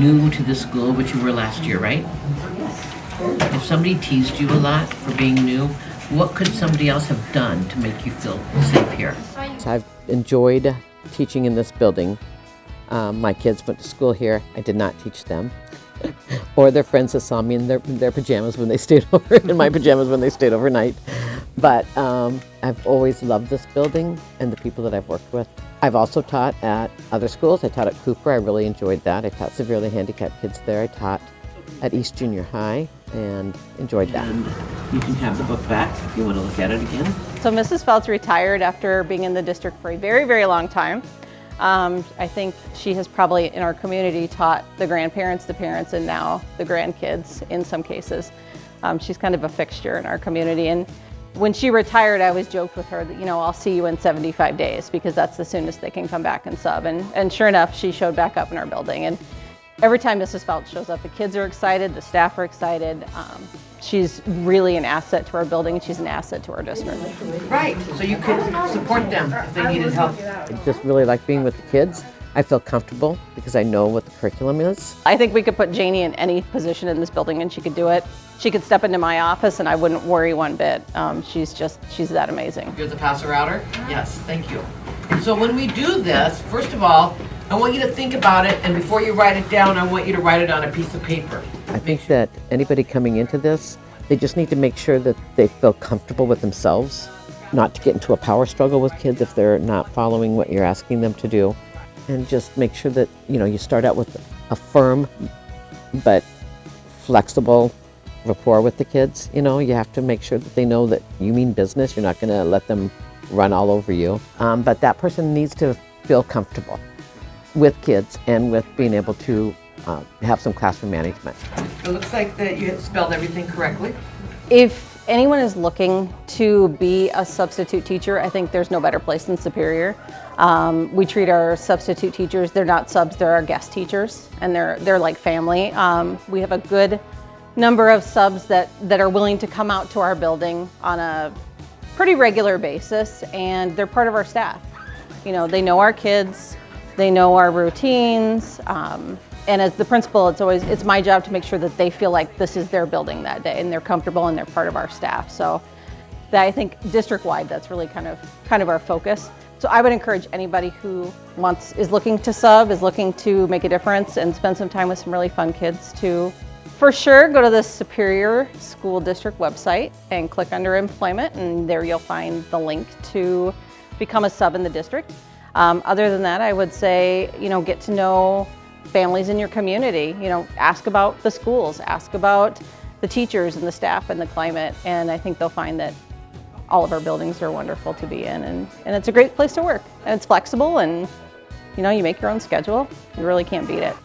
new to the school, which you were last year, right? If somebody teased you a lot for being new, what could somebody else have done to make you feel safe here? I've enjoyed teaching in this building. My kids went to school here. I did not teach them. Or their friends that saw me in their pajamas when they stayed over, in my pajamas when they stayed overnight. But I've always loved this building and the people that I've worked with. I've also taught at other schools. I taught at Cooper. I really enjoyed that. I taught severely handicapped kids there. I taught at East Junior High and enjoyed that. And you can have the book back if you want to look at it again. So Mrs. Fouts retired after being in the district for a very, very long time. I think she has probably in our community taught the grandparents, the parents, and now the grandkids in some cases. She's kind of a fixture in our community. And when she retired, I always joked with her that, you know, I'll see you in 75 days because that's the soonest they can come back and sub. And sure enough, she showed back up in our building. And every time Mrs. Fouts shows up, the kids are excited, the staff are excited. She's really an asset to our building, and she's an asset to our district. Right, so you could support them if they needed help. I just really like being with the kids. I feel comfortable because I know what the curriculum is. I think we could put Janie in any position in this building and she could do it. She could step into my office and I wouldn't worry one bit. She's that amazing. You're the passer-outer? Yes, thank you. So when we do this, first of all, I want you to think about it, and before you write it down, I want you to write it on a piece of paper. I think that anybody coming into this, they just need to make sure that they feel comfortable with themselves, not to get into a power struggle with kids if they're not following what you're asking them to do, and just make sure that, you know, you start out with a firm but flexible rapport with the kids. You know, you have to make sure that they know that you mean business. You're not going to let them run all over you. But that person needs to feel comfortable with kids and with being able to have some classroom management. It looks like that you had spelled everything correctly. If anyone is looking to be a substitute teacher, I think there's no better place than Superior. We treat our substitute teachers, they're not subs, they're our guest teachers, and they're like family. We have a good number of subs that are willing to come out to our building on a pretty regular basis, and they're part of our staff. You know, they know our kids, they know our routines, and as the principal, it's my job to make sure that they feel like this is their building that day and they're comfortable and they're part of our staff. So that, I think district-wide, that's really kind of our focus. So I would encourage anybody who is looking to sub, is looking to make a difference and spend some time with some really fun kids to, for sure, go to the Superior School District website and click under employment, and there you'll find the link to become a sub in the district. Other than that, I would say, you know, get to know families in your community. You know, ask about the schools, ask about the teachers and the staff and the climate, and I think they'll find that all of our buildings are wonderful to be in, and it's a great place to work, and it's flexible, and you know, you make your own schedule. You really can't beat it.